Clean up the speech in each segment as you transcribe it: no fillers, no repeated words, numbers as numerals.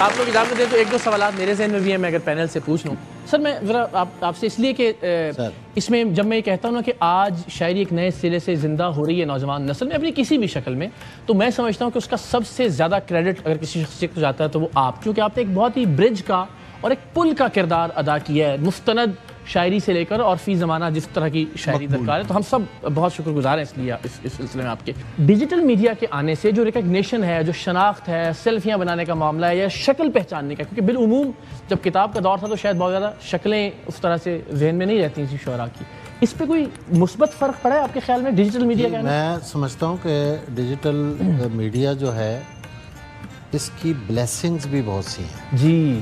آپ لوگ اجازت دیں تو ایک دو سوالات میرے ذہن میں بھی ہیں، میں اگر پینل سے پوچھ لوں. سر میں ذرا آپ سے اس لیے کہ اس میں جب میں یہ کہتا ہوں نا کہ آج شاعری ایک نئے سرے سے زندہ ہو رہی ہے نوجوان نسل میں اپنی کسی بھی شکل میں، تو میں سمجھتا ہوں کہ اس کا سب سے زیادہ کریڈٹ اگر کسی شخصیت کو جاتا ہے تو وہ آپ، کیونکہ آپ نے ایک بہت ہی برج کا اور ایک پل کا کردار ادا کیا ہے مستند شاعری سے لے کر اور فی زمانہ جس طرح کی شاعری درکار ہے. تو ہم سب بہت شکر گزار ہیں اس لیے اس سلسلے میں آپ کے. ڈیجیٹل میڈیا کے آنے سے جو ریکگنیشن ہے، جو شناخت ہے، سیلفیاں بنانے کا معاملہ ہے یا شکل پہچاننے کا، کیونکہ بالعموم جب کتاب کا دور تھا تو شاید بہت زیادہ شکلیں اس طرح سے ذہن میں نہیں رہتی تھیں شعراء کی، اس پہ کوئی مثبت فرق پڑا ہے آپ کے خیال میں ڈیجیٹل میڈیا کا؟ میں سمجھتا ہوں کہ ڈیجیٹل میڈیا جو ہے اس کی بلیسنگز بھی بہت سی ہیں جی،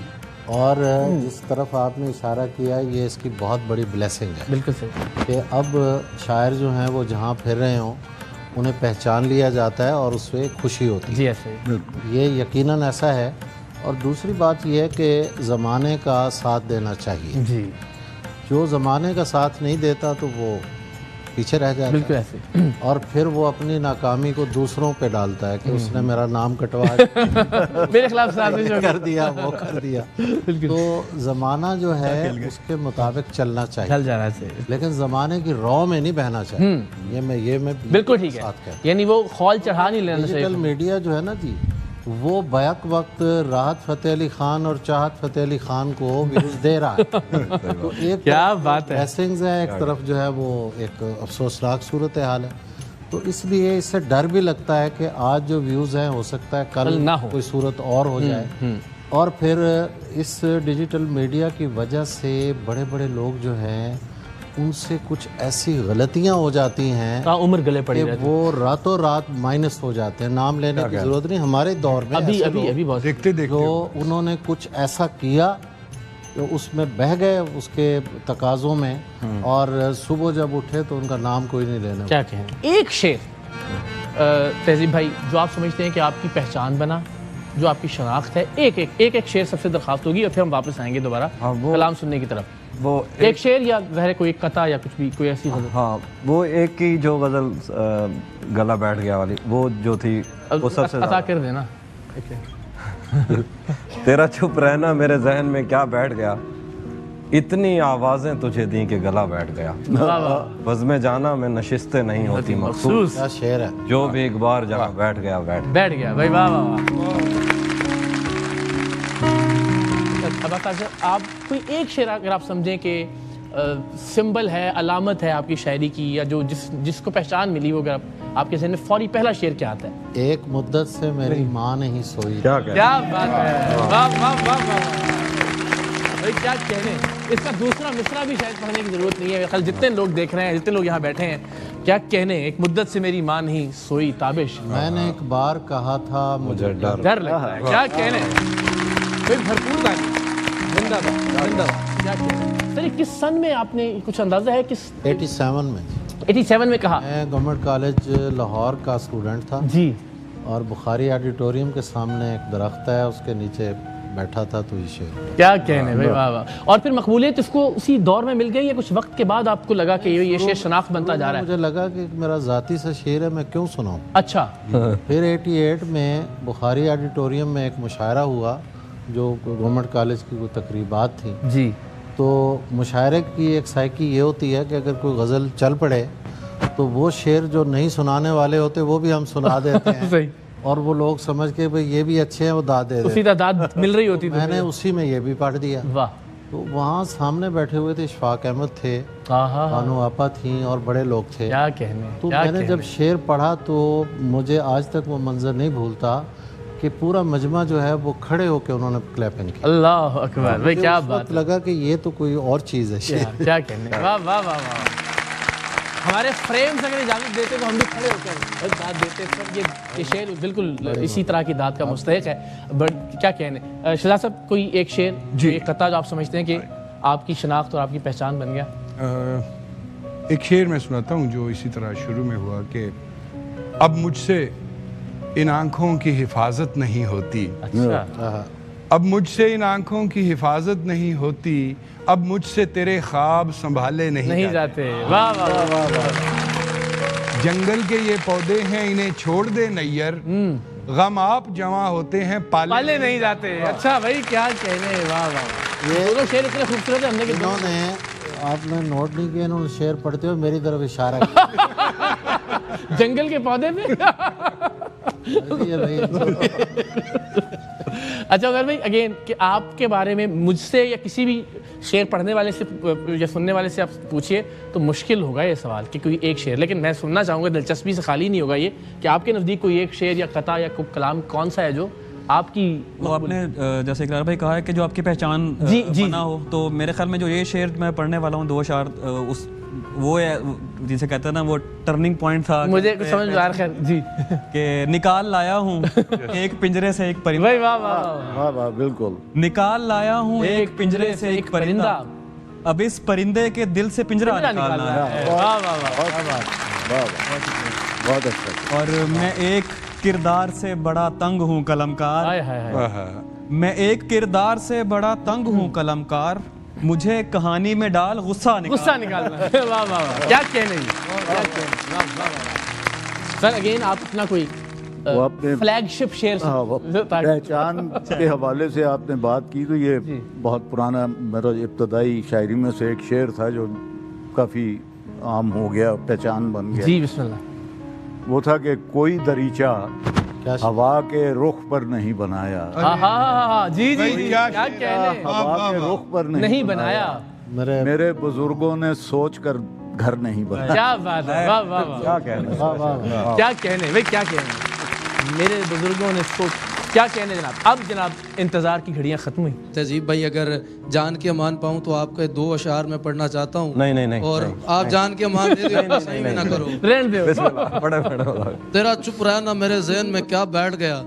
اور جس طرف آپ نے اشارہ کیا یہ اس کی بہت بڑی بلیسنگ ہے. بالکل صحیح کہ اب شاعر جو ہیں وہ جہاں پھر رہے ہوں انہیں پہچان لیا جاتا ہے اور اس سے خوشی ہوتی ہے. جی ایسے یہ یقیناً ایسا ہے. اور دوسری بات یہ ہے کہ زمانے کا ساتھ دینا چاہیے. جی، جو زمانے کا ساتھ نہیں دیتا تو وہ پیچھے رہ جاتا بالکل ہے ایسے، اور پھر وہ اپنی ناکامی کو دوسروں پہ ڈالتا ہے کہ اس نے میرا نام کٹوا میرے خلاف سازش کر دیا، وہ کر دیا. تو زمانہ جو ہے اس کے مطابق چلنا چاہیے، چل جانا چاہیے، لیکن زمانے کی رو میں نہیں بہنا چاہیے. یہ میں بالکل ٹھیک ہے، یعنی وہ خول چڑھا نہیں لینا چاہیے. ڈیجیٹل میڈیا جو ہے نا جی، وہ بیک وقت راحت فتح علی خان اور چاہت فتح علی خان کو ویوز دے رہا ہے. تو ایک کیا بات ہے، بلیسنگز ہے، ایک طرف جو ہے وہ ایک افسوسناک صورتحال ہے. تو اس لیے اس سے ڈر بھی لگتا ہے کہ آج جو ویوز ہیں ہو سکتا ہے کل نہ ہو، کوئی صورت اور ہو جائے. اور پھر اس ڈیجیٹل میڈیا کی وجہ سے بڑے بڑے لوگ جو ہیں ان سے کچھ ایسی غلطیاں ہو جاتی ہیں عمر گلے پڑی کہ وہ راتوں رات مائنس ہو جاتے ہیں. نام لینے کی ضرورت نہیں، ہمارے دور میں ابھی بہت دیکھتے جو انہوں نے کچھ ایسا کیا کہ اس میں بہہ گئے اس کے تقاضوں میں، اور صبح جب اٹھے تو ان کا نام کوئی نہیں لینا. کیا کہیں ایک شعر تہذیب بھائی جو آپ سمجھتے ہیں کہ آپ کی پہچان بنا، جو آپ کی شناخت ہے، ایک شعر سب سے درخواست ہوگی اور پھر ہم واپس آئیں گے دوبارہ کلام سننے کی طرف. وہ ایک شعر یا ظاہر کوئی قطع یا کچھ بھی، کوئی ایسی غزل. ہاں، وہ ایک کی جو غزل گلا بیٹھ گیا والی وہ جو تھی وہ سب سے عطا کر دینا. تیرا چپ رہنا میرے ذہن میں کیا بیٹھ گیا، اتنی آوازیں تجھے دیں کہ گلا بیٹھ گیا. بزم جانا میں نشستیں نہیں ہوتی مخصوص، کیا شعر ہے. جو بھی ایک بار جہاں بیٹھ گیا بیٹھ گیا. بھائی واہ واہ واہ. آپ کوئی ایک شعر اگر آپ سمجھیں کہ سمبل ہے، علامت ہے آپ کی شاعری کی، یا جو جس کو پہچان ملی، وہ اگر آپ کے ذہن میں فوری پہلا شعر کیا آتا ہے؟ ایک مدت سے میری ماں نہیں سوئی. کیا بات ہے، واہ واہ واہ واہ. بھائی کیا کہنے، اس کا دوسرا مصرع بھی شاید پڑھنے کی ضرورت نہیں ہے. خیال جتنے لوگ دیکھ رہے ہیں، جتنے لوگ یہاں بیٹھے ہیں، کیا کہنے. ایک مدت سے میری ماں نہیں سوئی تابش، میں نے ایک بار کہا تھا مجھے ڈر لگتا ہے. کیا کہنے، کوئی بھرپور تھا. زندہ باد. کیا کہنے. سر کس سن میں آپ نے کچھ اندازہ ہے؟ کس 87 میں کہا. میں گورنمنٹ کالج لاہور کا اسٹوڈنٹ تھا جی، اور بخاری آڈیٹوریم کے سامنے ایک درخت ہے، اس کے نیچے بیٹھا تھا تو یہ شعر. کیا کہنے بھائی، واہ واہ. اور پھر مقبولیت اس کو اسی دور میں مل گئی یا کچھ وقت کے بعد آپ کو لگا کہ یہ شعر شناخت بنتا جا رہا ہے؟ مجھے لگا کہ میرا ذاتی سا شعر ہے، میں کیوں سناؤں. اچھا. پھر 88 میں بخاری آڈیٹوریم میں ایک مشاعرہ ہوا جو گورنمنٹ کالج کی کوئی تقریبات تھیں جی. تو مشاعرے کی ایک سائیکی یہ ہوتی ہے کہ اگر کوئی غزل چل پڑے تو وہ شعر جو نہیں سنانے والے ہوتے وہ بھی ہم سنا دیتے ہیں اور وہ لوگ سمجھ کے بھئی یہ بھی اچھے ہیں، وہ داد دے اسی داد مل رہی ہوتی. میں نے اسی میں یہ بھی پڑھ دیا. واہ. تو وہاں سامنے بیٹھے ہوئے تھے اشفاق احمد تھے، بانو آپا تھیں اور بڑے لوگ تھے. کیا کہنے. تو میں نے جب شعر پڑھا تو مجھے آج تک وہ منظر نہیں بھولتا کہ پورا مجمع جو ہے وہ کھڑے ہو کے انہوں نے کلیپنگ کی. اللہ اکبر بھائی، کیا بات. لگا کہ یہ تو کوئی اور چیز ہے. کیا کہنے. واہ واہ واہ واہ. ہمارے فریمز اگر اجازت دیتے تو ہم بھی کھڑے ہو کر داد دیتے. سر یہ شعر بالکل اسی طرح کی داد کا مستحق ہے. بٹ کیا کہنے. شہزاد صاحب کوئی ایک شعر، ایک قطعہ جو آپ سمجھتے ہیں کہ آپ کی شناخت اور آپ کی پہچان بن گیا؟ ایک شعر میں سناتا ہوں جو اسی طرح شروع میں ہوا کہ اب مجھ سے ان آنکھوں کی حفاظت نہیں ہوتی. اچھا. اب مجھ سے ان آنکھوں کی حفاظت نہیں ہوتی، اب مجھ سے تیرے خواب سنبھالے نہیں جاتے. واہ واہ واہ واہ. جنگل کے یہ پودے ہیں انہیں چھوڑ دے نیر، غم آپ جواں ہوتے ہیں پالے نہیں جاتے. اچھا بھائی کیا کہنے, واہ واہ, یہ دونوں شعر اتنے خوبصورت ہیں. ہم نے انہوں نے, آپ نے نوٹ نہیں کیا, انہوں نے شعر پڑھتے ہوئے میری طرف اشارہ کیا جنگل کے پودے میں. اچھا عمر بھائی, اگین کہ آپ کے بارے میں مجھ سے یا کسی بھی شعر پڑھنے والے سے یا سننے والے سے آپ پوچھیے تو مشکل ہوگا یہ سوال کہ کوئی ایک شعر, لیکن میں سننا چاہوں گا, دلچسپی سے خالی نہیں ہوگا یہ, کہ آپ کے نزدیک کوئی ایک شعر یا قطع یا کوئی کلام کون سا ہے جو آپ کی, وہ آپ نے جیسے اقرار بھائی کہا ہے کہ جو آپ کی پہچان بنا ہو, تو میرے خیال میں جو یہ شعر میں پڑھنے والا ہوں, 2 اشعار, اس وہ جسے کہتے ہیں نا وہ ٹرننگ پوائنٹ تھا مجھے کچھ سمجھ میں آ رہا ہے جی, کہ نکال لایا ہوں ایک پنجرے سے ایک پرندہ. بھائی واہ واہ واہ, بالکل. نکال لایا ہوں ایک پنجرے سے ایک پرندہ, اب اس پرندے کے دل سے پنجرہ نکالنا ہے. واہ واہ واہ, بہت اچھا. اور میں ایک کردار سے بڑا تنگ ہوں قلمکار, میں ایک کردار سے بڑا تنگ ہوں قلمکار, مجھے کہانی میں ڈال غصہ نکالنا. واہ واہ واہ, کیا کہنے. سر اگین آپ اپنا کوئی فلیگ شپ شعر پہچان کے حوالے سے آپ نے بات کی, تو یہ بہت پرانا میرا ابتدائی شاعری میں سے ایک شعر تھا جو کافی عام ہو گیا, پہچان بن گیا. جی بسم اللہ. وہ تھا کہ کوئی دریچہ ہوا کے رخ پر نہیں بنایا. جی جی, کیا کہنے, ہوا کے رخ پر نہیں بنایا, میرے بزرگوں نے سوچ کر گھر نہیں بنایا. کیا بات ہے, واہ واہ واہ, کیا کہنے بھائی, کیا کہنے, میرے بزرگوں نے سوچ, کیا کہنے جناب. اب جناب انتظار کی گھڑیاں ختم ہوئی. تہذیب بھائی اگر جان کے امان پاؤں تو آپ کے 2 اشعار میں پڑھنا چاہتا ہوں. نہیں, اور آپ جان کے امان دے دو, صحیح میں نہ کرو. رہن دو. تیرا چپ رہنا میرے ذہن میں کیا بیٹھ گیا,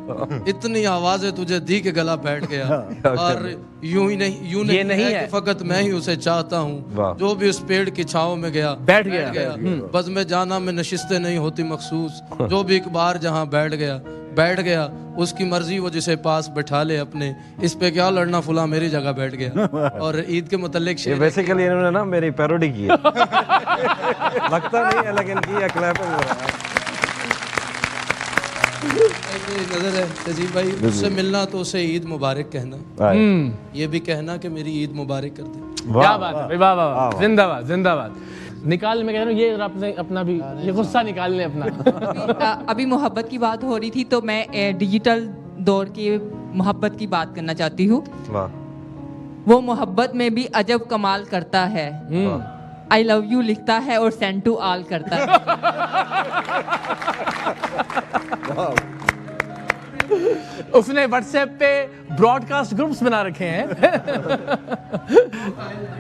اتنی آوازیں تجھے دی کہ گلا بیٹھ گیا, اور یوں نہیں ہے کہ فقط میں ہی اسے چاہتا ہوں, جو بھی اس پیڑ کی چھاؤں میں گیا بیٹھ گیا. بس میں جانا میں نشستیں نہیں ہوتی مخصوص, جو بھی ایک بار جہاں بیٹھ گیا, اس کی مرضی وہ جسے پاس بٹھا لے اپنے, اس پہ کیا لڑنا, فلاں میری جگہ بیٹھ گیا. اور عید کے متعلق شعر بیسیکلی انہوں نے نا میری پیروڈی کی ہے. لگتا نہیں ہے لیکن کی ہے, کلیپنگ ہو رہا ہے. نظر ہے تہذیب بھائی, اس سے ملنا تو اسے عید مبارک کہنا, یہ بھی کہنا کہ میری عید مبارک کر دے. کیا بات ہے, واہ واہ, زندہ باد زندہ باد. نکال, میں کہہ رہا ہوں یہ آپ نے اپنا بھی یہ غصہ نکال لیں اپنا. ابھی محبت کی بات ہو رہی تھی تو میں ڈیجیٹل دور کی محبت کی بات کرنا چاہتی ہوں. وہ محبت میں بھی عجب کمال کرتا ہے, آئی لو یو لکھتا ہے اور سینڈ ٹو آل کرتا ہے. اس نے واٹس ایپ پہ براڈ کاسٹ گروپس بنا رکھے ہیں.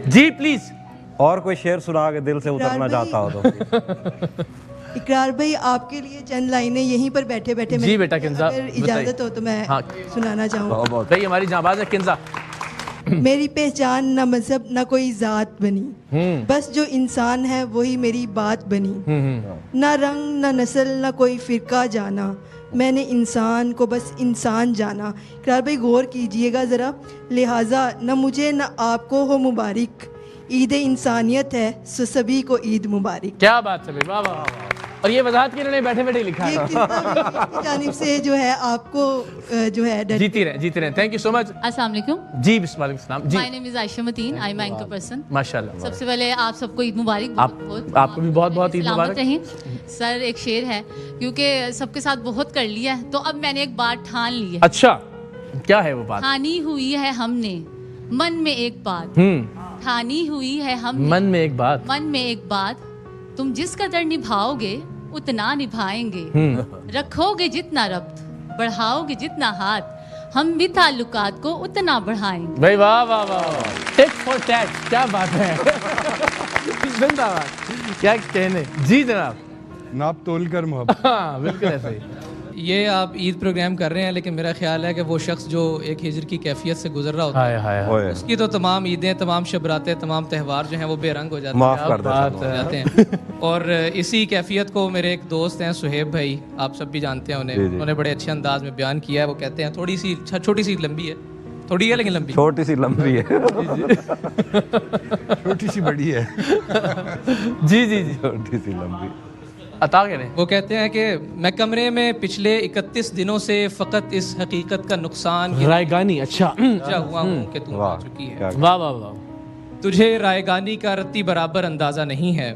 جی پلیز, اور کوئی شعر سنا کے دل سے اترنا چاہتا ہو تو. اقرار بھائی آپ کے لیے چند لائنیں یہیں پر بیٹھے بیٹھے, جی بیٹا کنزا, اگر اجازت ہو تو میں سنانا چاہوں. بھائی ہماری جانباز ہے کنزا. میری پہچان نہ مذہب نہ کوئی ذات بنی, بس جو انسان ہے وہی میری بات بنی. نہ رنگ نہ نسل نہ کوئی فرقہ جانا, میں نے انسان کو بس انسان جانا. اقرار بھائی غور کیجئے گا ذرا, لہٰذا نہ مجھے نہ آپ کو ہو مبارک, عید انسانیت ہے سو سبھی کو عید مبارک. کیا بات ہے, واہ واہ. اور یہ وضاحت کی انہوں نے بیٹھے بیٹھے لکھا ہے, جانب سے جو ہے آپ کو جو ہے جیتی رہے. تھینک یو سو مچ. السلام علیکم. جی بسم اللہ السلام. جی, مائی نیم از عائشہ متین, آئی ایم اینکر پرسن. ماشاءاللہ. سب سے پہلے آپ سب کو عید مبارک. آپ کو بھی بہت بہت عید مبارک. سر ایک شعر ہے, کیونکہ سب کے ساتھ بہت کر لیا ہے تو اب میں نے ایک بات ٹھان لی ہے. اچھا, کیا ہے وہ بات؟ ٹھانی ہوئی ہے ہم نے من میں ایک بات, ٹھانی ہوئی ہے ہم من میں ایک بات, من میں ایک بات, تم جس قدر نبھاؤ گے اتنا نبھائیں گے, رکھو گے جتنا ربط بڑھاؤ گے جتنا ہاتھ, ہم بھی تعلقات کو اتنا بڑھائیں گے. بھائی واہ واہ واہ, ٹیک فور ٹیک, کیا بات ہے, زندہ باد, کیا کہنے. جی جناب. ناپ تول کر محبت. ہاں بالکل ایسے ہی. یہ آپ عید پروگرام کر رہے ہیں, لیکن میرا خیال ہے کہ وہ شخص جو ایک ہجر کی کیفیت سے گزر رہا ہوتا ہے, اس کی تو تمام عیدیں, تمام شبراتیں, تمام تہوار جو ہیں وہ بے رنگ ہو جاتے ہیں. اور اسی کیفیت کو میرے ایک دوست ہیں سہیب بھائی, آپ سب بھی جانتے ہیں انہیں, انہوں نے بڑے اچھے انداز میں بیان کیا ہے. وہ کہتے ہیں تھوڑی سی چھوٹی سی لمبی ہے, تھوڑی ہے لیکن لمبی, چھوٹی سی لمبی ہے, چھوٹی سی بڑی ہے. جی جی جی, چھوٹی سی لمبی. عطا کہہ رہے ہیں. وہ کہتے ہیں کہ میں کمرے میں پچھلے 31 دنوں سے فقط اس حقیقت کا نقصان رائگانی. اچھا ہوا ہوں کہ تم آ چکی ہے. واہ واہ واہ. تجھے رائگانی کا رتی برابر اندازہ نہیں ہے.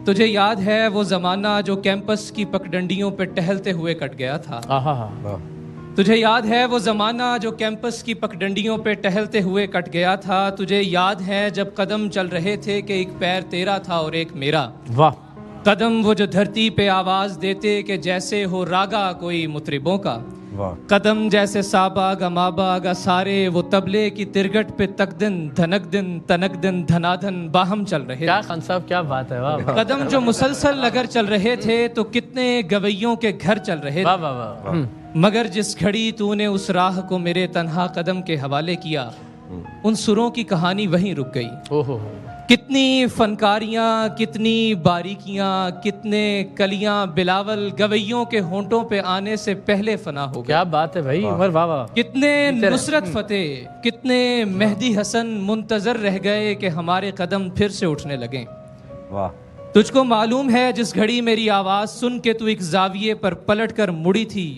تجھے یاد ہے وہ زمانہ جو کیمپس کی پگڈنڈیوں پہ ٹہلتے ہوئے کٹ گیا تھا. تجھے یاد ہے وہ زمانہ جو کیمپس کی پگڈنڈیوں پہ ٹہلتے ہوئے کٹ گیا تھا. تجھے یاد ہے جب قدم چل رہے تھے کہ ایک پیر تیرا تھا اور ایک میرا. واہ. قدم وہ جو دھرتی پہ آواز دیتے کہ جیسے ہو راگا کوئی مطربوں کا. قدم جیسے سابا گا مابا گا سارے وہ تبلے کی ترگٹ پہ تک دن دھنک دن تنک دن دھنا دھن باہم چل رہے. کیا خان صاحب کیا بات ہے. واہ. قدم جو مسلسل اگر چل رہے تھے تو کتنے گویوں کے گھر چل رہے تھے. واہ واہ. مگر جس گھڑی تو نے اس راہ کو میرے تنہا قدم کے حوالے کیا ان سروں کی کہانی وہیں رک گئی. کتنی فنکاریاں کتنی باریکیاں کتنے کلیاں بلاول گویوں کے ہونٹوں پہ آنے سے پہلے فنا ہو گیا. کیا بات ہے بھائی عمر. واہ واہ. کتنے نصرت فتح کتنے مہدی حسن منتظر رہ گئے کہ ہمارے قدم پھر سے اٹھنے لگیں. واہ. تجھ کو معلوم ہے جس گھڑی میری آواز سن کے تو ایک زاویے پر پلٹ کر مڑی تھی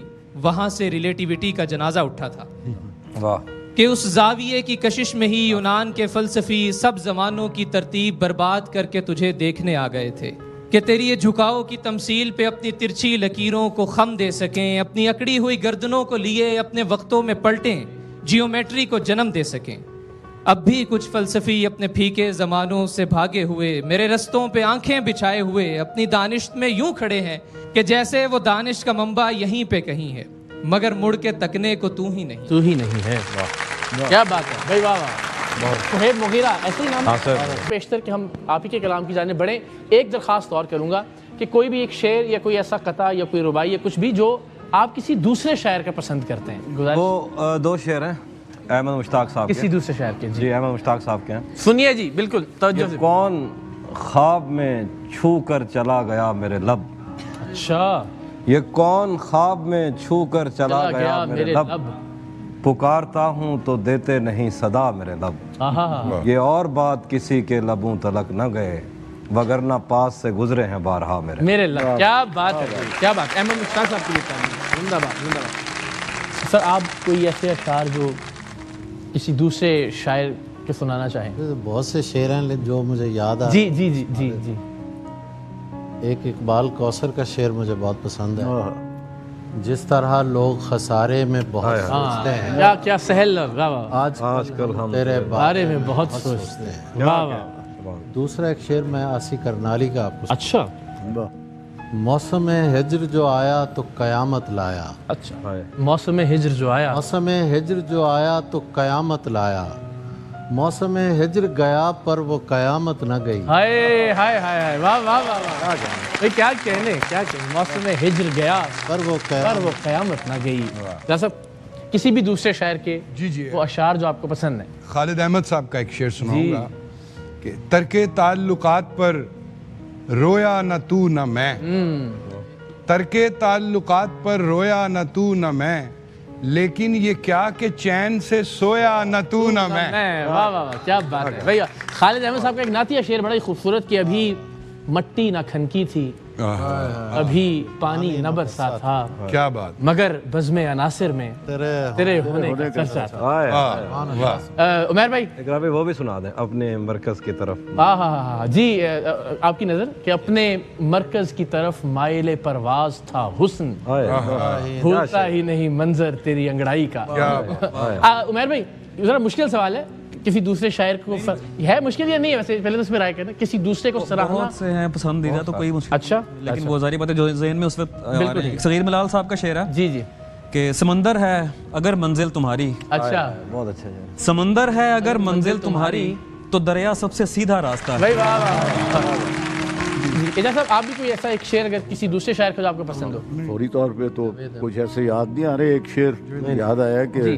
وہاں سے ریلیٹیوٹی کا جنازہ اٹھا تھا. واہ. کہ اس زاویے کی کشش میں ہی یونان کے فلسفی سب زمانوں کی ترتیب برباد کر کے تجھے دیکھنے آ گئے تھے کہ تیری یہ جھکاؤ کی تمثیل پہ اپنی ترچھی لکیروں کو خم دے سکیں. اپنی اکڑی ہوئی گردنوں کو لیے اپنے وقتوں میں پلٹیں جیومیٹری کو جنم دے سکیں. اب بھی کچھ فلسفی اپنے پھیکے زمانوں سے بھاگے ہوئے میرے رستوں پہ آنکھیں بچھائے ہوئے اپنی دانش میں یوں کھڑے ہیں کہ جیسے وہ دانش کا منبع یہیں پہ کہیں ہے مگر مڑ کے تکنے کو تو ہی نہیں ہے. کیا بات ہے بھائی. واہ واہ. صہیب مغیرہ ایسے ہی نام ہے. بیشتر کہ ہم آپ ہی کے کلام کی جانب بڑھیں. ایک درخواست اور کروں گا کہ کوئی بھی ایک شعر یا کوئی ایسا قطعہ یا کوئی رباعی یا کچھ بھی جو آپ کسی دوسرے شاعر کا پسند کرتے ہیں. وہ دو شعر ہیں احمد مشتاق صاحب کسی دوسرے شاعر کے. جی احمد مشتاق صاحب کے ہیں. سنیے جی بالکل توجہ سے. کون خواب میں چھو کر چلا گیا میرے لب. اچھا. یہ کون خواب میں چھو کر چلا گیا میرے لب. پکارتا ہوں تو دیتے نہیں صدا میرے لب. یہ اور بات کسی کے لبوں تلک نہ گئے وگرنہ پاس سے گزرے ہیں بارہا میرے لب. کیا بات ہے کیا بات. احمد مشتاق صاحب کے لیے زندہ باد زندہ باد. سر آپ کوئی ایسے اشعار جو کسی دوسرے شاعر کے سنانا چاہیں. بہت سے شعر ہیں جو مجھے یاد آ. جی جی جی جی جی. ایک اقبال کوثر کا شعر مجھے بہت پسند ہے. جس طرح لوگ خسارے میں بہت سوچتے ہیں کیا سہل آج کل ہم تیرے بارے میں بہت سوچتے ہیں. دوسرا ایک شعر میں آسی کرنالی کا آپ کو. اچھا. موسم ہجر جو آیا تو قیامت لایا. اچھا. موسم ہجر جو آیا. موسم ہجر جو آیا تو قیامت لایا. موسم ہجر گیا پر وہ قیامت نہ گئی. ہائے ہائے ہائے. واہ واہ واہ. کیا کہنے موسم ہجر گیا پر وہ قیامت نہ گئی. جیسا کسی بھی دوسرے شاعر کے وہ اشعار جو آپ کو پسند ہیں. خالد احمد صاحب کا ایک شعر سناؤں گا کہ ترک تعلقات پر رویا نہ تو نہ میں. ترک تعلقات پر رویا نہ تو نہ میں لیکن یہ کیا کہ چین سے سویا نہ تو نہ میں. واہ واہ کیا بات ہے بھیا. خالد احمد صاحب کا ایک نعتیہ شعر بڑا ہی خوبصورت کہ ابھی مٹی نہ کھنکی تھی ابھی پانی نہ برسا تھا. کیا بات. مگر بزم عناصر میں تیرے ہونے کا چرچا تھا. عمیر بھائی وہ بھی سنا دیں اپنے مرکز کی طرف. ہاں جی. آپ کی نظر کہ اپنے مرکز کی طرف مائل پرواز تھا حسن بھولتا ہی نہیں منظر تیری انگڑائی کا. عمیر بھائی ذرا مشکل سوال ہے. کسی دوسرے شاعر کو ہے مشکل یا نہیں ہے ویسے پہلے تو اس میں رائے کرنا. کسی دوسرے کو سراہنا. بہت سے ہیں پسندیدہ تو کوئی مشکل. اچھا. لیکن وہ ظاہری بات ہے جو ذہن میں اس وقت صغیر ملال صاحب کا شعر ہے. جی جی. کہ سمندر ہے اگر منزل تمہاری. اچھا. بہت اچھا. سمندر ہے اگر منزل تمہاری تو دریا سب سے سیدھا راستہ ہے. اجازت صاحب آپ بھی کوئی ایسا ایک شعر اگر کسی دوسرے شاعر کا جو آپ کو پسند ہو. فوری طور پہ تو کچھ ایسے یاد نہیں آ رہے. ایک شعر یاد آیا کہ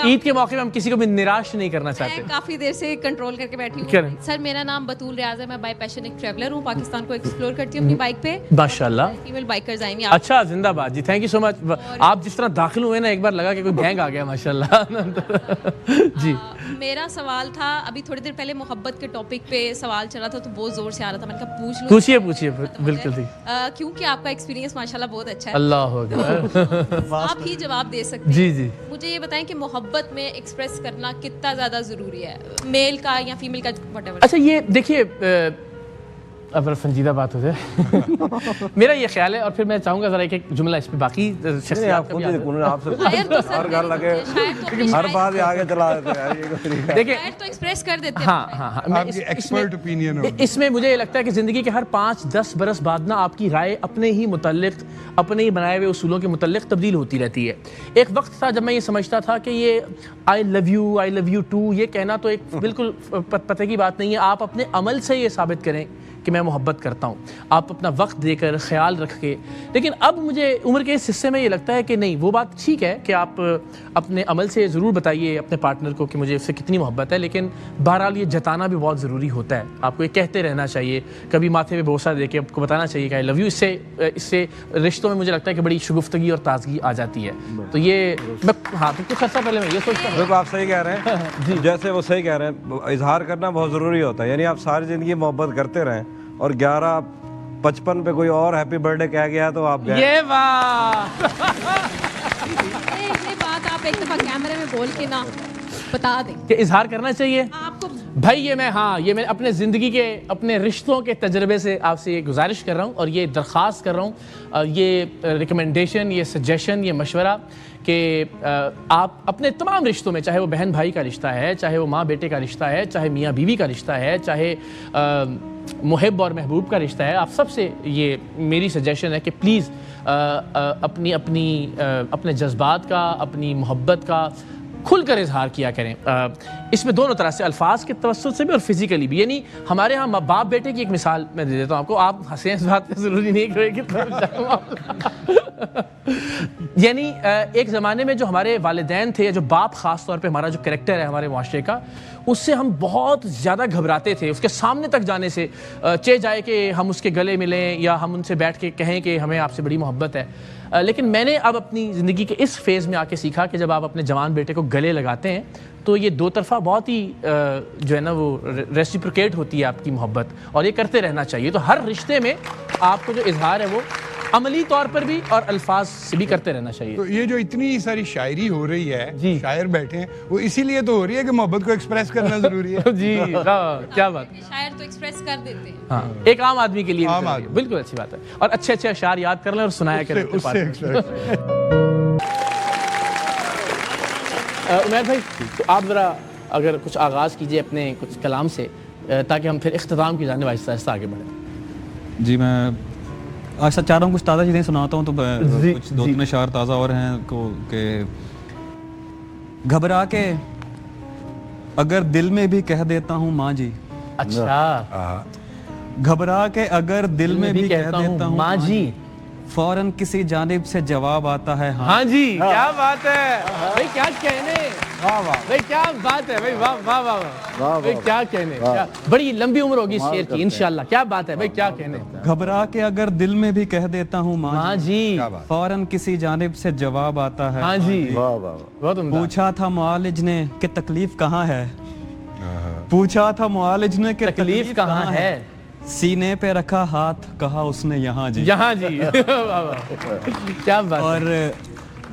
عید کے موقع میں ہم کسی کو بھی نراش نہیں کرنا چاہتے. میں کافی دیر سے کنٹرول کر کے بیٹھی ہوں. سر میرا نام بطول ریاض ہے, میں بائی پیشن ایک ٹریولر ہوں, پاکستان کو ایکسپلور کرتی ہوں اپنی بائک پہ. ماشاءاللہ فیمیل بائکرز آئیں گے. اچھا زندہ باد جی, تھینک یو سو مچ. آپ جس طرح داخل ہوئے نا ایک بار لگا کہ کوئی گینگ آ گیا ماشاءاللہ. جی میرا سوال تھا ابھی تھوڑی دیر پہلے محبت کے ٹاپک پہ سوال چل رہا تھا تو بہت زور سے آ رہا تھا, میں نے کہا پوچھ لوں. پوچھیے بالکل ٹھیک. کیونکہ آپ کا ایکسپیرینس ماشاءاللہ بہت اچھا ہے. اللہ اکبر. آپ ہی جواب دے سکتے ہیں. جی مجھے یہ بتائیں کہ محبت میں ایکسپریس کرنا کتنا زیادہ ضروری ہے, میل کا یا فیمیل کا, وٹ ایور. اچھا یہ دیکھیے اب سنجیدہ بات ہو جائے میرا یہ خیال ہے, اور پھر میں چاہوں گا ذرا ایک جملہ اس پہ باقی شخصیات آپ سے ہر گھر لگے ہر بات آگے چلا دیتے ہیں. دیکھیں تو ایکسپریس کر دیتے ہیں. ہاں اس میں مجھے یہ لگتا ہے کہ زندگی کے ہر 5-10 برس بعد نا آپ کی رائے اپنے ہی متعلق, اپنے ہی بنائے ہوئے اصولوں کے متعلق تبدیل ہوتی رہتی ہے. ایک وقت تھا جب میں یہ سمجھتا تھا کہ یہ آئی لو یو ٹو یہ کہنا تو ایک بالکل پتہ کی بات نہیں ہے. آپ اپنے عمل سے یہ ثابت کریں کہ میں محبت کرتا ہوں, آپ اپنا وقت دے کر, خیال رکھ کے. لیکن اب مجھے عمر کے اس حصے میں یہ لگتا ہے کہ نہیں, وہ بات ٹھیک ہے کہ آپ اپنے عمل سے ضرور بتائیے اپنے پارٹنر کو کہ مجھے اس سے کتنی محبت ہے, لیکن بہرحال یہ جتانا بھی بہت ضروری ہوتا ہے. آپ کو یہ کہتے رہنا چاہیے, کبھی ماتھے پہ بوسہ دے کے آپ کو بتانا چاہیے کہ آئی لو یو. اس سے رشتوں میں مجھے لگتا ہے کہ بڑی شگفتگی اور تازگی آ جاتی ہے. تو یہ ہاں کچھ عرصہ پہلے میں یہ سوچتا ہوں. آپ صحیح کہہ رہے ہیں جیسے وہ صحیح کہہ رہے ہیں, اظہار کرنا بہت ضروری ہوتا ہے. یعنی آپ ساری زندگی محبت کرتے رہیں اور 11:55 پہ کوئی اور ہیپی برتھ ڈے کہہ گیا تو آپ گئے. یہ بات آپ ایک دفعہ کیمرے میں بول کے نا بتا دیں کہ اظہار کرنا چاہیے آپ کو. بھائی یہ میں اپنے زندگی کے, اپنے رشتوں کے تجربے سے آپ سے یہ گزارش کر رہا ہوں اور یہ درخواست کر رہا ہوں, یہ ریکمنڈیشن, یہ سجیشن, یہ مشورہ کہ آپ اپنے تمام رشتوں میں, چاہے وہ بہن بھائی کا رشتہ ہے, چاہے وہ ماں بیٹے کا رشتہ ہے, چاہے میاں بیوی کا رشتہ ہے, چاہے محب اور محبوب کا رشتہ ہے, آپ سب سے یہ میری سجیشن ہے کہ پلیز اپنے جذبات کا, اپنی محبت کا کھل کر اظہار کیا کریں. اس میں دونوں طرح سے, الفاظ کے توسط سے بھی اور فزیکلی بھی. یعنی ہمارے ہاں باپ بیٹے کی ایک مثال میں دے دیتا ہوں آپ کو, آپ ہنسیں اس بات پہ, ضروری نہیں کہ یعنی ایک زمانے میں جو ہمارے والدین تھے, جو باپ خاص طور پہ ہمارا جو کریکٹر ہے ہمارے معاشرے کا, اس سے ہم بہت زیادہ گھبراتے تھے. اس کے سامنے تک جانے سے جائے کہ ہم اس کے گلے ملیں یا ہم ان سے بیٹھ کے کہیں کہ ہمیں آپ سے بڑی محبت ہے. لیکن میں نے اب اپنی زندگی کے اس فیز میں آ کے سیکھا کہ جب آپ اپنے جوان بیٹے کو گلے لگاتے ہیں تو یہ دو طرفہ بہت ہی جو ہے نا وہ ریسیپروکیٹ ہوتی ہے آپ کی محبت, اور یہ کرتے رہنا چاہیے. تو ہر رشتے میں آپ کو جو اظہار ہے وہ عملی طور پر بھی اور الفاظ سے بھی کرتے رہنا چاہیے. تو یہ جو اتنی ساری شاعری ہو رہی ہے, شاعر بیٹھے ہیں, وہ اسی لیے تو ہو رہی ہے کہ محبت کو ایکسپریس کرنا ضروری ہے. جی کیا بات, شاعر تو ایکسپریس کر دیتے ہیں. ہاں ایک عام آدمی کے لیے بالکل اچھی بات ہے, اور اچھے اچھے اشعار یاد کر لیں اور سنایا کریں. عمیر بھائی تو آپ ذرا اگر کچھ آغاز کیجئے اپنے کچھ کلام سے, تاکہ ہم پھر اختتام کی جانب آہستہ آہستہ آگے بڑھیں. جی میں آج سچ چاہ رہا ہوں کچھ تازہ چیزیں سناتا ہوں, تو کچھ 2-3 اشعار تازہ اور ہیں کہ گھبرا کے اگر دل میں بھی کہہ دیتا ہوں ماں جی. اچھا, گھبرا کے اگر دل میں بھی کہہ دیتا ہوں ماں جی, فوراً کسی جانب سے جواب آتا ہے ہاں جی. کیا بات ہے بھائی, کیا کہنے, بھائی کیا بات ہے بھائی, واہ واہ واہ بھائی, کیا کہنے, بڑی لمبی عمر ہوگی اس شعر کی انشاءاللہ. کیا بات ہے بھائی, کیا کہنے. گھبرا کے اگر دل میں بھی کہہ دیتا ہوں ماں جی, فوراً کسی جانب سے جواب آتا ہے ہاں جی. بہت عمدہ. پوچھا تھا معالج نے کہ تکلیف کہاں ہے, پوچھا تھا معالج نے کہ تکلیف کہاں ہے, سینے پہ رکھا ہاتھ کہا اس نے یہاں جی. یہاں جی. کیا بات.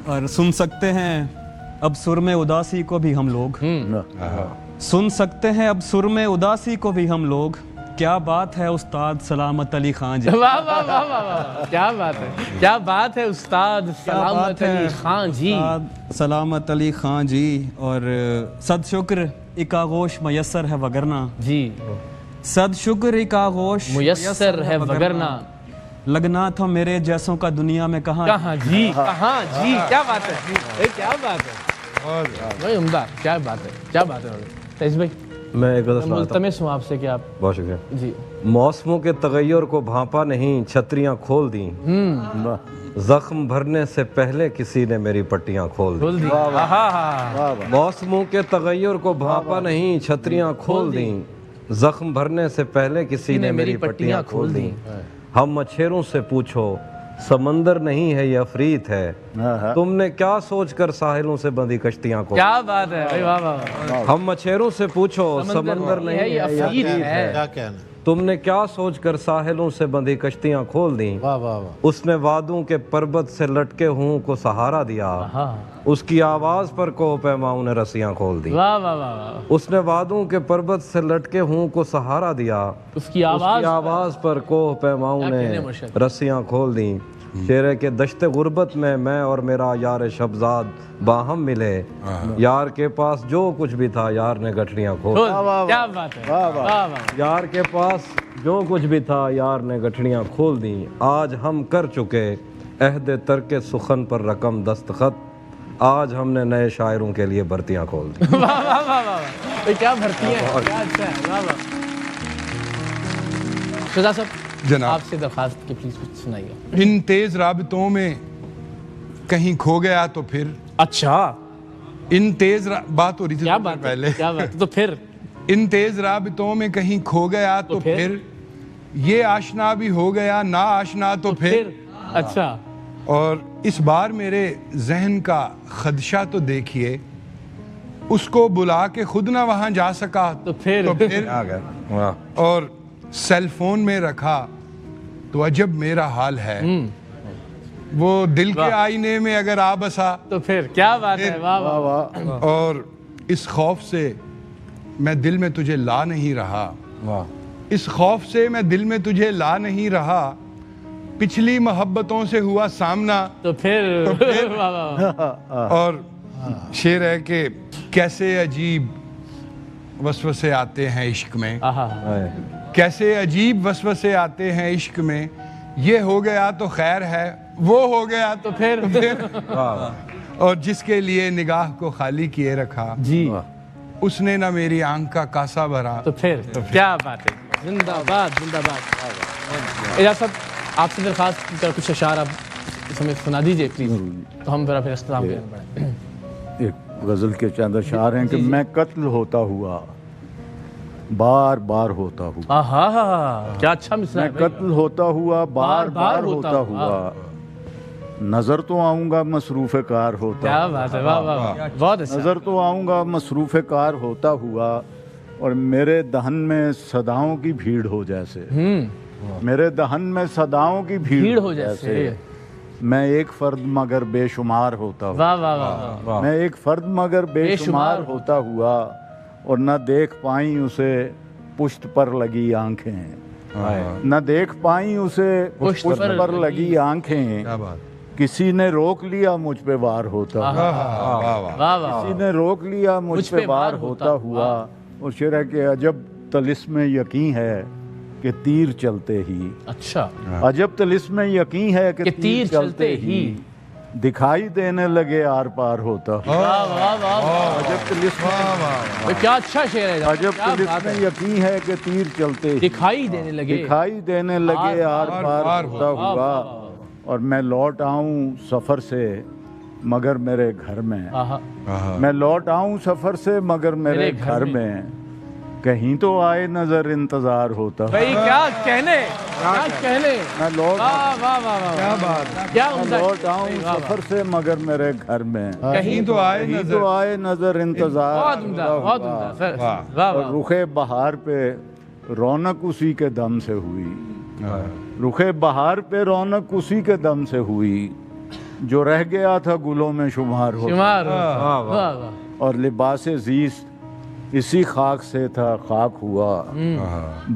اور سن سکتے ہیں اب سر میں اداسی کو بھی ہم لوگ, سن سکتے ہیں اب سر میں اداسی کو بھی ہم لوگ, کیا بات ہے استاد سلامت علی خان جی. واہ واہ واہ واہ, کیا بات ہے, کیا بات ہے استاد سلامت علی خان جی. سلامت علی خان جی. اور صد شکر ایک آغوش میسر ہے وگرنہ جی, صد شکر ایک آغوش میسر ہے وگرنہ, لگنا تھا میرے جیسوں کا دنیا میں کہاں جی, کہاں جی. کیا بات ہے, کیا بات ہے بھائی, عمدہ. کیا بات ہے, کیا بات ہے. تیز بھائی میں ایک ملتمس ہوں آپ سے کہ آپ, بہت شکریہ جی. موسموں کے تغیر کو بھانپا نہیں, چھتریاں کھول دیں, زخم بھرنے سے پہلے کسی نے میری پٹیاں کھول دی، موسموں کے تغیر کو بھانپا نہیں چھتریاں کھول دیں، زخم بھرنے سے پہلے کسی نے میری پٹیاں کھول دیں، ہم مچھیروں سے پوچھو سمندر نہیں ہے یہ افریت ہے، تم نے کیا سوچ کر ساحلوں سے بندھی کشتیاں کھول، کیا بات ہے، واہ واہ، ہم مچھیروں سے پوچھو سمندر نہیں ہے یہ افریت ہے، کیا کہنا، تم نے کیا سوچ کر ساحلوں سے بندھی کشتیاں کھول دیں، واہ واہ واہ، اس نے وادوں کے پربت سے لٹکے ہوں کو سہارا دیا، اس کی آواز پر کوہ پیماؤں نے رسیاں کھول دی، واہ واہ واہ، اس نے وادوں کے پربت سے لٹکے ہوں کو سہارا دیا، اس کی آواز پر کوہ پیماؤں نے رسیاں کھول دیں، شعر کے دشت غربت میں اور میرا یار شبزاد باہم ملے، یار کے پاس جو کچھ بھی تھا یار نے گٹھڑیاں کھول دی، کیا بات ہے، واہ واہ، یار کے پاس جو کچھ بھی تھا یار نے گٹھڑیاں کھول دیں، آج ہم کر چکے عہد ترک سخن پر رقم دستخط، آج ہم نے نئے شاعروں کے لیے بھرتیاں کھول دی، واہ واہ واہ واہ، کیا بھرتی ہیں، کیا اچھا ہے، واہ واہ۔ شہزاد صاحب جناب آپ سے درخواست کہ پلیز کچھ سنائیے۔ ان تیز رابطوں میں کہیں کھو گیا تو پھر، اچھا ان تیز بات ہو رہی تھی کیا بات پہلے، کیا بات، تو پھر ان تیز رابطوں میں کہیں کھو گیا تو پھر، یہ آشنا بھی ہو گیا نا آشنا تو پھر، اچھا، اور اس بار میرے ذہن کا خدشہ تو دیکھیے، اس کو بلا کے خود نہ وہاں جا سکا تو پھر اور سیل فون میں رکھا تو عجب میرا حال ہے، وہ دل کے آئینے میں اگر آ بسا تو پھر کیا بات ہے، واہ واہ، اور اس خوف سے میں دل میں تجھے لا نہیں رہا، اس خوف سے میں دل میں تجھے لا نہیں رہا، پچھلی محبتوں سے ہوا سامنا تو پھر واہ واہ، اور شعر ہے کہ کیسے عجیب وسوسے آتے ہیں عشق میں، کیسے عجیب وسوسے آتے ہیں عشق میں، یہ ہو گیا تو خیر ہے وہ ہو گیا تو پھر اور جس کے لیے نگاہ کو خالی کیے رکھا جی اس نے نہ میری آنکھ کا کاسا بھرا تو پھر کیا بات ہے، زندہ باد زندہ باد۔ اعجاز صاحب آپ سے درخواست کی کچھ اشعار آپ اس ہمیں سنا دیجئے پلیز، تو ہم پھر اختتام کرنا پڑے۔ ایک غزل کے چند اشعار ہیں کہ میں قتل ہوتا ہوا بار بار ہوتا ہوا، کیا اچھا مصرع ہے، میں قتل ہوتا ہوا بار بار ہوتا ہوا، نظر تو آؤں گا مصروف کار ہوتا، کیا بات ہے، واہ واہ، بہت اچھا، نظر تو آؤں گا مصروف کار ہوتا ہوا، اور میرے دہن میں صداؤں کی بھیڑ ہو جیسے، میرے دہن میں صداؤں کی بھیڑ ہو جیسے، میں ایک فرد مگر بے شمار ہوتا ہوا، واہ واہ واہ، میں ایک فرد مگر بے شمار ہوتا ہوا، اور نہ دیکھ پائیں اسے پشت پر لگی آنکھیں، نہ دیکھ پائیں اسے پشت پر لگی آنکھیں، کسی نے روک لیا مجھ پہ وار ہوتا ہوا، کسی نے روک لیا مجھ پہ وار ہوتا ہوا، اور شعر ہے کہ عجب طلسم یقین ہے کہ تیر چلتے ہی، اچھا عجب طلسم یقین ہے کہ تیر چلتے ہی دکھائی دینے لگے آر پار ہوتا ہوا، عجب طلسم، کیا اچھا شعر ہے، عجب طلسم یقین ہے کہ تیر چلتے ہی دکھائی دینے لگے، دکھائی دینے لگے آر پار ہوتا ہوا، اور میں لوٹ آؤں سفر سے مگر میرے گھر میں، میں لوٹ آؤں سفر سے مگر میرے گھر میں، کہیں تو آئے نظر انتظار ہوتا، بھائی کیا کہنے، کیا کہنے، میں لوٹ کیا لوٹ آؤں سفر سے مگر میرے گھر میں، کہیں تو آئے نظر انتظار ہوتا، اور رخ بہار پہ رونق اسی کے دم سے ہوئی، رخ بہار پہ رونق اسی کے دم سے ہوئی، جو رہ گیا تھا گلوں میں شمار ہوتا، اور لباس زیست اسی خاک سے تھا خاک ہوا،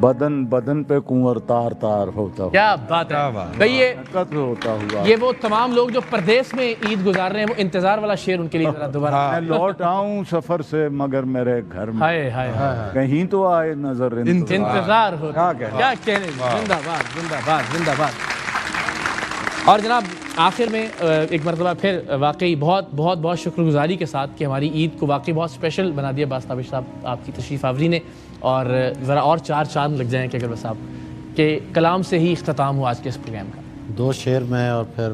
بدن بدن پہ کنور تار تار ہوتا، کیا بات ہے بھئی، یہ قتل ہوتا ہوا، یہ وہ تمام لوگ جو پردیس میں عید گزار رہے ہیں، وہ انتظار والا شعر ان کے لیے ذرا دوبارہ، میں لوٹ آؤں سفر سے مگر میرے گھر میں، ہائے ہائے ہائے، کہیں تو آئے نظر انتظار ہوتا، کیا کہنے، زندہ باد زندہ باد زندہ باد۔ اور جناب آخر میں ایک مرتبہ پھر واقعی بہت بہت بہت شکر گزاری کے ساتھ کہ ہماری عید کو واقعی بہت اسپیشل بنا دیا باستابش صاحب آپ کی تشریف آوری نے، اور ذرا اور چار چاند لگ جائیں کہ اگر بس آپ کے کلام سے ہی اختتام ہو آج کے اس پروگرام کا۔ دو شعر میں اور پھر